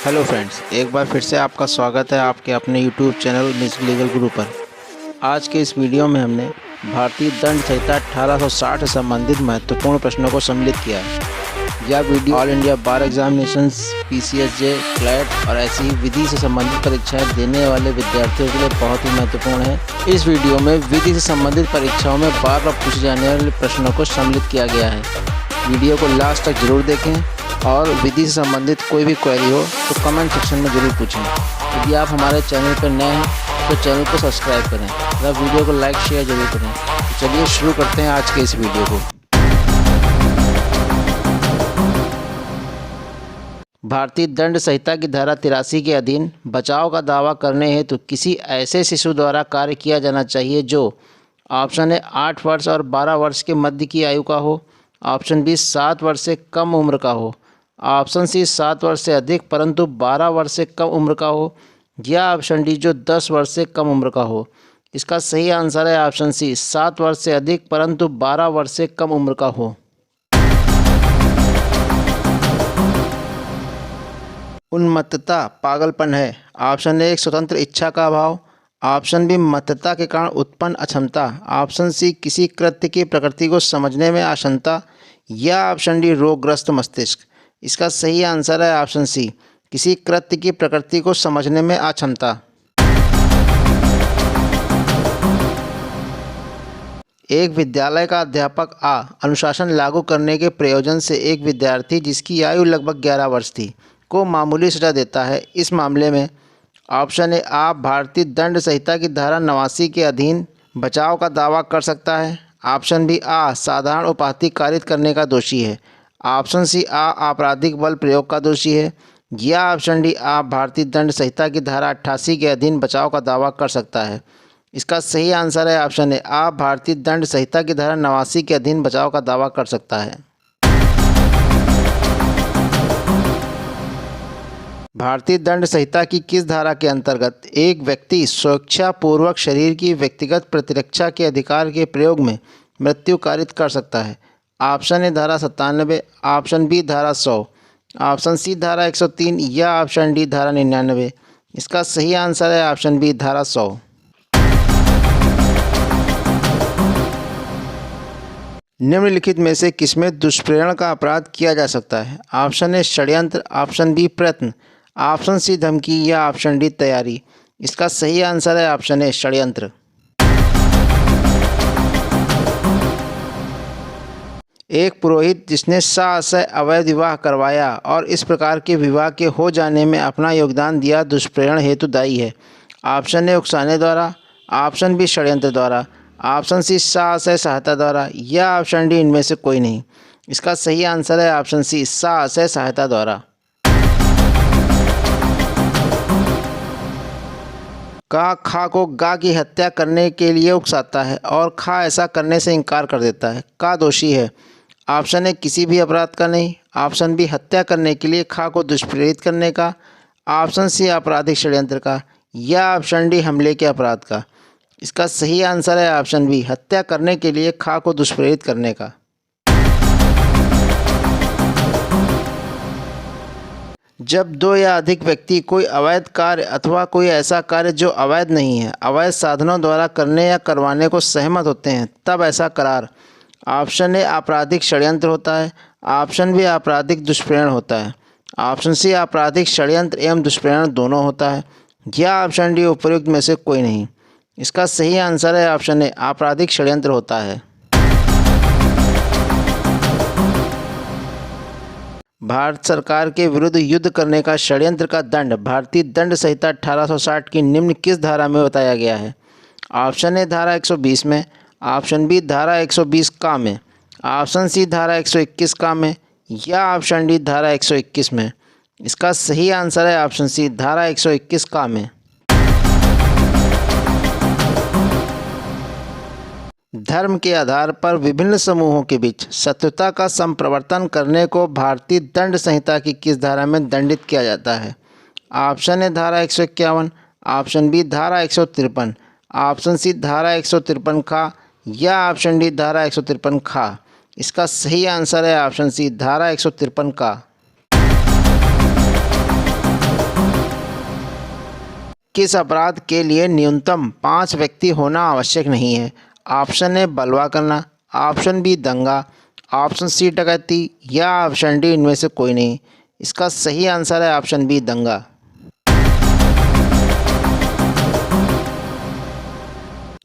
Hello friends, एक बार फिर से आपका स्वागत है आपके अपने यूट्यूब चैनल म्यूजिक लीगल गुरु पर। आज के इस वीडियो में हमने भारतीय दंड संहिता 1860 से संबंधित महत्वपूर्ण प्रश्नों को सम्मिलित किया है। यह वीडियो ऑल इंडिया बार एग्जामिनेशंस, PCSJ, क्लैट और ऐसी ही विधि से संबंधित परीक्षाएं देने वाले विद्यार्थियों के लिए बहुत ही महत्वपूर्ण है। इस वीडियो में विधि से संबंधित परीक्षाओं में बार बार पूछे जाने वाले प्रश्नों को सम्मिलित किया गया है। वीडियो को लास्ट तक जरूर देखें और विधि से संबंधित कोई भी क्वेरी हो तो कमेंट सेक्शन में ज़रूर पूछें। यदि आप हमारे चैनल पर नए हैं तो चैनल को सब्सक्राइब करें तथा वीडियो को लाइक शेयर जरूर करें। तो चलिए शुरू करते हैं आज के इस वीडियो को। भारतीय दंड संहिता की धारा 83 के अधीन बचाव का दावा करने हेतु किसी ऐसे शिशु द्वारा कार्य किया जाना चाहिए जो ऑप्शन ए 8 वर्ष और 12 वर्ष के मध्य की आयु का हो, ऑप्शन बी 7 वर्ष से कम उम्र का हो, ऑप्शन सी 7 वर्ष से अधिक परंतु 12 वर्ष से कम उम्र का हो, या ऑप्शन डी जो 10 वर्ष से कम उम्र का हो। इसका सही आंसर है ऑप्शन सी 7 वर्ष से अधिक परंतु 12 वर्ष से कम उम्र का हो। उन्मत्तता पागलपन है। ऑप्शन ए स्वतंत्र इच्छा का अभाव, ऑप्शन बी मत्तता के कारण उत्पन्न अक्षमता, ऑप्शन सी किसी कृत्य की प्रकृति को समझने में अक्षमता, या ऑप्शन डी रोगग्रस्त मस्तिष्क। इसका सही आंसर है ऑप्शन सी किसी कृत्य की प्रकृति को समझने में अक्षमता। एक विद्यालय का अध्यापक आ अनुशासन लागू करने के प्रयोजन से एक विद्यार्थी जिसकी आयु लगभग 11 वर्ष थी को मामूली सजा देता है। इस मामले में ऑप्शन ए आप भारतीय दंड संहिता की धारा 89 के अधीन बचाव का दावा कर सकता है, ऑप्शन बी आ साधारण उपाधि कारित करने का दोषी है, ऑप्शन सी आ आपराधिक बल प्रयोग का दोषी है, या ऑप्शन डी आप भारतीय दंड संहिता की धारा 88 के अधीन बचाव का दावा कर सकता है। इसका सही आंसर है ऑप्शन ए आप भारतीय दंड संहिता की धारा 89 के अधीन बचाव का दावा कर सकता है। भारतीय दंड संहिता की किस धारा के अंतर्गत एक व्यक्ति स्वेच्छापूर्वक शरीर की व्यक्तिगत प्रतिरक्षा के अधिकार के प्रयोग में मृत्यु कारित कर सकता है? ऑप्शन ए धारा 97, ऑप्शन बी धारा 100, ऑप्शन सी धारा 103, या ऑप्शन डी धारा 99। इसका सही आंसर है ऑप्शन बी धारा 100। निम्नलिखित में से किसमें दुष्प्रेरण का अपराध किया जा सकता है? ऑप्शन ए षड्यंत्र, ऑप्शन बी प्रयत्न, ऑप्शन सी धमकी, या ऑप्शन डी तैयारी। इसका सही आंसर है ऑप्शन ए षड्यंत्र। एक पुरोहित जिसने साहस्य अवैध विवाह करवाया और इस प्रकार के विवाह के हो जाने में अपना योगदान दिया दुष्प्रेरण हेतु दायी है। ऑप्शन ए उकसाने द्वारा, ऑप्शन बी षड्यंत्र द्वारा, ऑप्शन सी साहस्य सहायता द्वारा, या ऑप्शन डी इनमें से कोई नहीं। इसका सही आंसर है ऑप्शन सी साहस्य सहायता द्वारा। का खा को गा की हत्या करने के लिए उकसाता है और खा ऐसा करने से इनकार कर देता है। का दोषी है? ऑप्शन ए किसी भी अपराध का नहीं, ऑप्शन बी हत्या करने के लिए खा को दुष्प्रेरित करने का, ऑप्शन सी आपराधिक षड्यंत्र का, या ऑप्शन डी हमले के अपराध का। इसका सही आंसर है ऑप्शन बी हत्या करने के लिए खा को दुष्प्रेरित करने का। जब दो या अधिक व्यक्ति कोई अवैध कार्य अथवा कोई ऐसा कार्य जो अवैध नहीं है अवैध साधनों द्वारा करने या करवाने को सहमत होते हैं तब ऐसा करार ऑप्शन ए आपराधिक षड्यंत्र होता है, ऑप्शन बी आपराधिक दुष्प्रेरण होता है, ऑप्शन सी आपराधिक षड्यंत्र एवं दुष्प्रेरण दोनों होता है, या ऑप्शन डी उपर्युक्त में से कोई नहीं। इसका सही आंसर है ऑप्शन ए आपराधिक षड्यंत्र होता है। भारत सरकार के विरुद्ध युद्ध करने का षड्यंत्र का दंड भारतीय दंड संहिता 1860 की निम्न किस धारा में बताया गया है? ऑप्शन ए धारा 120 में, ऑप्शन बी धारा 120 का में, ऑप्शन सी धारा 121 का में, या ऑप्शन डी धारा 121 में। इसका सही आंसर है ऑप्शन सी धारा 121 का में। धर्म के आधार पर विभिन्न समूहों के बीच शत्रुता का संप्रवर्तन करने को भारतीय दंड संहिता की किस धारा में दंडित किया जाता है? ऑप्शन ए धारा 151, ऑप्शन बी धारा 153, ऑप्शन सी धारा 153 का, या ऑप्शन डी धारा 153 का। इसका सही आंसर है ऑप्शन सी धारा 153 का। किस अपराध के लिए न्यूनतम 5 व्यक्ति होना आवश्यक नहीं है? ऑप्शन ए बलवा करना, ऑप्शन बी दंगा, ऑप्शन सी डकैती या ऑप्शन डी इनमें से कोई नहीं। इसका सही आंसर है ऑप्शन बी दंगा।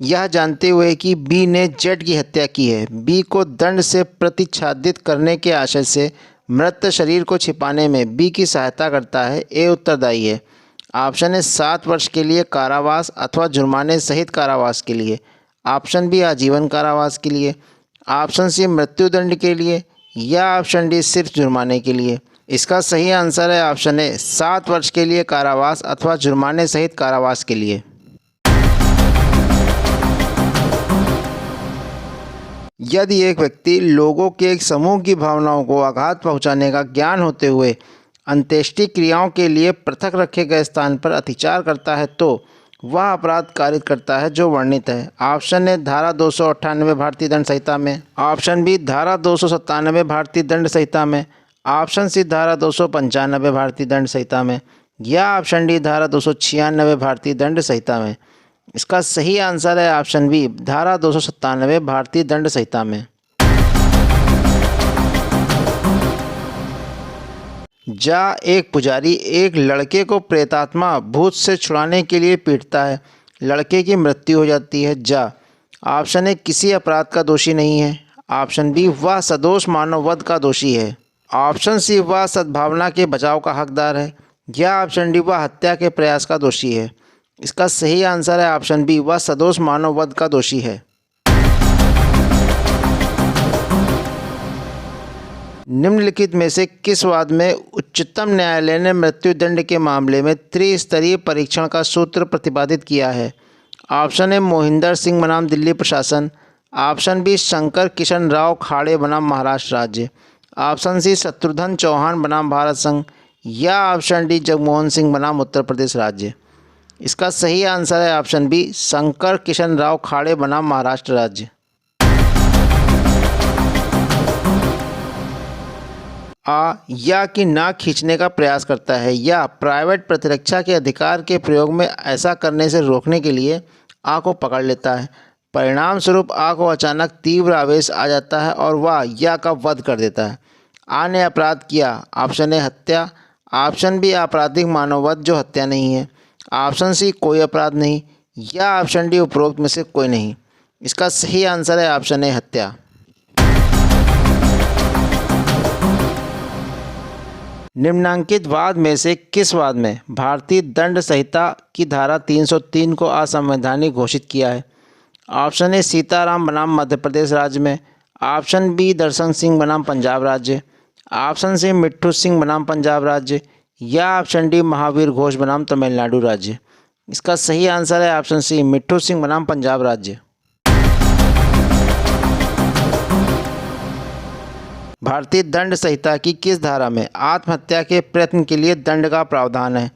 यह जानते हुए कि बी ने जेड की हत्या की है, बी को दंड से प्रतिच्छादित करने के आशय से मृत शरीर को छिपाने में बी की सहायता करता है, ए उत्तरदायी है। ऑप्शन ए 7 वर्ष के लिए कारावास अथवा जुर्माने सहित कारावास के लिए, ऑप्शन बी आजीवन कारावास के लिए, ऑप्शन सी मृत्युदंड के लिए या ऑप्शन डी सिर्फ जुर्माने के लिए। इसका सही आंसर है ऑप्शन ए 7 वर्ष के लिए कारावास अथवा जुर्माने सहित कारावास के लिए। यदि एक व्यक्ति लोगों के एक समूह की भावनाओं को आघात पहुंचाने का ज्ञान होते हुए अंत्येष्टि क्रियाओं के लिए पृथक रखे गए स्थान पर अतिचार करता है तो वह अपराध कारित करता है जो वर्णित है। ऑप्शन ए धारा 298 भारतीय दंड संहिता में, ऑप्शन बी धारा 297 भारतीय दंड संहिता में, ऑप्शन सी धारा 295 भारतीय दंड संहिता में या ऑप्शन डी धारा 296 भारतीय दंड संहिता में। इसका सही आंसर है ऑप्शन बी धारा 297 भारतीय दंड संहिता में। जा एक पुजारी एक लड़के को प्रेतात्मा भूत से छुड़ाने के लिए पीटता है, लड़के की मृत्यु हो जाती है। जा ऑप्शन ए किसी अपराध का दोषी नहीं है, ऑप्शन बी वह सदोष मानव वध का दोषी है, ऑप्शन सी वह सद्भावना के बचाव का हकदार है या ऑप्शन डी वह हत्या के प्रयास का दोषी है। इसका सही आंसर है ऑप्शन बी वह सदोष मानव वध का दोषी है। निम्नलिखित में से किस वाद में उच्चतम न्यायालय ने मृत्युदंड के मामले में त्रिस्तरीय परीक्षण का सूत्र प्रतिपादित किया है? ऑप्शन ए मोहिंदर सिंह बनाम दिल्ली प्रशासन, ऑप्शन बी शंकर किशन राव खाड़े बनाम महाराष्ट्र राज्य, ऑप्शन सी शत्रुघ्न चौहान बनाम भारत संघ या ऑप्शन डी जगमोहन सिंह बनाम उत्तर प्रदेश राज्य। इसका सही आंसर है ऑप्शन बी शंकर किशन राव खाड़े बनाम महाराष्ट्र राज्य। आ या कि ना खींचने का प्रयास करता है या प्राइवेट प्रतिरक्षा के अधिकार के प्रयोग में ऐसा करने से रोकने के लिए आ को पकड़ लेता है। परिणाम स्वरूप आ को अचानक तीव्र आवेश आ जाता है और वह या का वध कर देता है। आ ने अपराध किया, ऑप्शन ए हत्या, ऑप्शन बी आपराधिक मानववध जो हत्या नहीं है, ऑप्शन सी कोई अपराध नहीं या ऑप्शन डी उपरोक्त में से कोई नहीं। इसका सही आंसर है ऑप्शन ए हत्या। निम्नांकित वाद में से किस वाद में भारतीय दंड संहिता की धारा 303 को असंवैधानिक घोषित किया है? ऑप्शन ए सीताराम बनाम मध्य प्रदेश राज्य में, ऑप्शन बी दर्शन सिंह बनाम पंजाब राज्य, ऑप्शन सी मिट्ठू सिंह बनाम पंजाब राज्य या ऑप्शन डी महावीर घोष बनाम तमिलनाडु राज्य। इसका सही आंसर है ऑप्शन सी मिट्ठू सिंह बनाम पंजाब राज्य। भारतीय दंड संहिता की किस धारा में आत्महत्या के प्रयत्न के लिए दंड का प्रावधान है?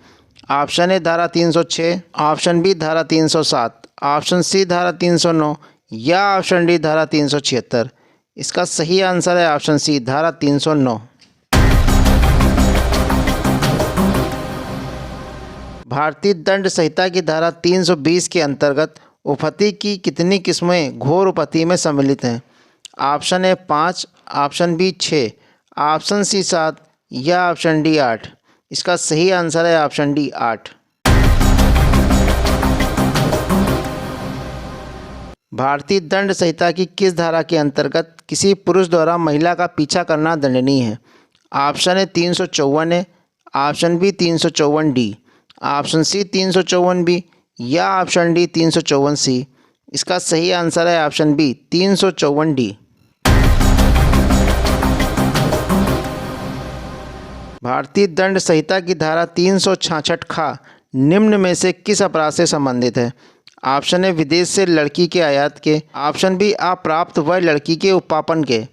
ऑप्शन ए धारा 306, ऑप्शन बी धारा 307, ऑप्शन सी धारा 309 या ऑप्शन डी धारा 376। इसका सही आंसर है ऑप्शन सी धारा 309। भारतीय दंड संहिता की धारा 320 के अंतर्गत उपहत्या की कितनी किस्में घोर उपहत्या में सम्मिलित हैं? Option A 5, option B 6, option C 7 या ऑप्शन डी 8। इसका सही आंसर है ऑप्शन डी 8। भारतीय दंड संहिता की किस धारा के अंतर्गत किसी पुरुष द्वारा महिला का पीछा करना दंडनीय है? Option A 354 A, option B 354 D, option C 354 B या ऑप्शन डी 354 सी। इसका सही आंसर है ऑप्शन बी 354 डी। भारतीय दंड संहिता की धारा 366 खा निम्न में से किस अपराध से संबंधित है? ऑप्शन ए विदेश से लड़की के आयात के, ऑप्शन बी अप्राप्त वय लड़की के उपपापन के,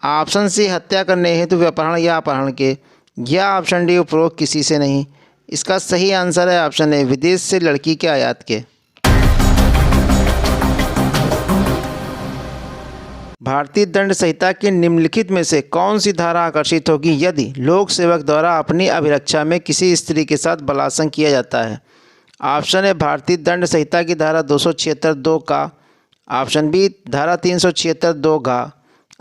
ऑप्शन सी हत्या करने हेतु व्यपहरण या अपहरण के या ऑप्शन डी उपरोक्त किसी से नहीं। इसका सही आंसर है ऑप्शन ए विदेश से लड़की के आयात के। भारतीय दंड संहिता के निम्नलिखित में से कौन सी धारा आकर्षित होगी यदि लोक सेवक द्वारा अपनी अभिरक्षा में किसी स्त्री के साथ बलात्संग किया जाता है? ऑप्शन ए भारतीय दंड संहिता की धारा 276(2) का, ऑप्शन बी धारा 376(2) घा,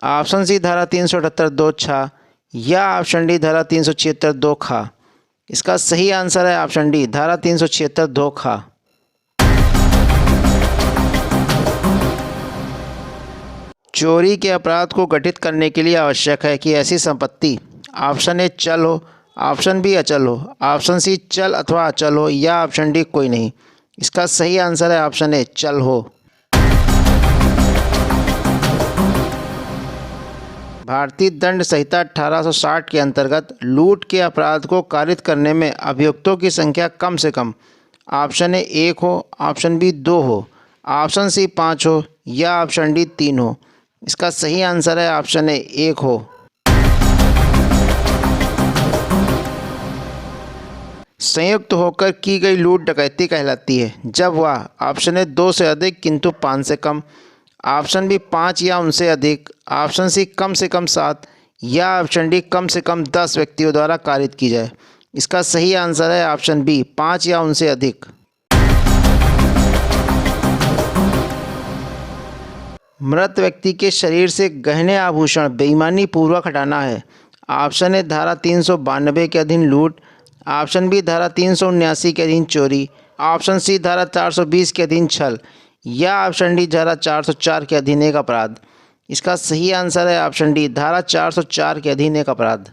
ऑप्शन सी धारा 378(2) छा या ऑप्शन डी धारा 376(2) खा। इसका सही आंसर है ऑप्शन डी धारा 376(2) खा। चोरी के अपराध को गठित करने के लिए आवश्यक है कि ऐसी संपत्ति ऑप्शन ए चल हो, ऑप्शन बी अचल हो, ऑप्शन सी चल अथवा अचल हो या ऑप्शन डी कोई नहीं। इसका सही आंसर है ऑप्शन ए चल हो। भारतीय दंड संहिता 1860 के अंतर्गत लूट के अपराध को कारित करने में अभियुक्तों की संख्या कम से कम ऑप्शन ए 1 हो, ऑप्शन बी 2 हो, ऑप्शन सी 5 हो या ऑप्शन डी 3 हो। इसका सही आंसर है ऑप्शन ए 1 हो। संयुक्त होकर की गई लूट डकैती कहलाती है जब वह ऑप्शन ए 2 से अधिक किंतु 5 से कम, ऑप्शन बी 5 या उनसे अधिक, ऑप्शन सी कम से कम 7 या ऑप्शन डी कम से कम 10 व्यक्तियों द्वारा कारित की जाए। इसका सही आंसर है ऑप्शन बी 5 या उनसे अधिक। मृत व्यक्ति के शरीर से गहने आभूषण बेईमानी पूर्वक हटाना है। ऑप्शन ए धारा 392 के अधीन लूट, ऑप्शन बी धारा 379 के अधीन चोरी, ऑप्शन सी धारा 420 के अधीन छल या ऑप्शन डी धारा 404 के अधीन एक अपराध। इसका सही आंसर है ऑप्शन डी धारा 404 के अधीन एक अपराध।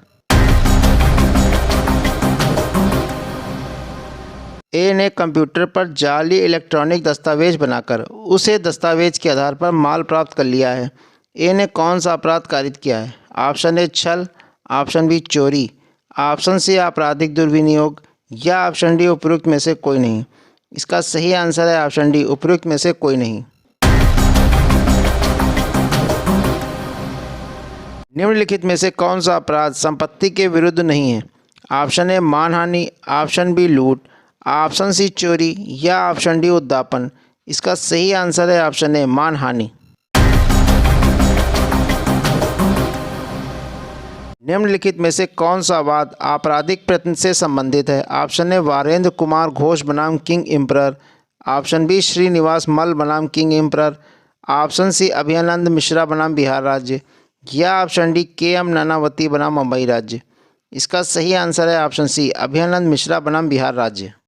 ए ने कंप्यूटर पर जाली इलेक्ट्रॉनिक दस्तावेज बनाकर उसे दस्तावेज के आधार पर माल प्राप्त कर लिया है। ए ने कौन सा अपराध कारित किया है? ऑप्शन ए छल, ऑप्शन बी चोरी, ऑप्शन सी आपराधिक दुर्विनियोग या ऑप्शन डी उपयुक्त में से कोई नहीं। इसका सही आंसर है ऑप्शन डी उपयुक्त में से कोई नहीं। निम्नलिखित में से कौन सा अपराध संपत्ति के विरुद्ध नहीं है? ऑप्शन ए मानहानि, ऑप्शन बी लूट, ऑप्शन सी चोरी या ऑप्शन डी उद्यापन। इसका सही आंसर है ऑप्शन ए मानहानि। निम्नलिखित में से कौन सा वाद आपराधिक प्रयत्न से संबंधित है? ऑप्शन ए वारेंद्र कुमार घोष बनाम king emperor, option B Srinivas Mall बनाम king emperor, option C Abhayanand Mishra बनाम बिहार राज्य या ऑप्शन डी के.एम. नानावती बनाम मुंबई राज्य। इसका सही आंसर है ऑप्शन सी अभयानंद मिश्रा बनाम बिहार राज्य।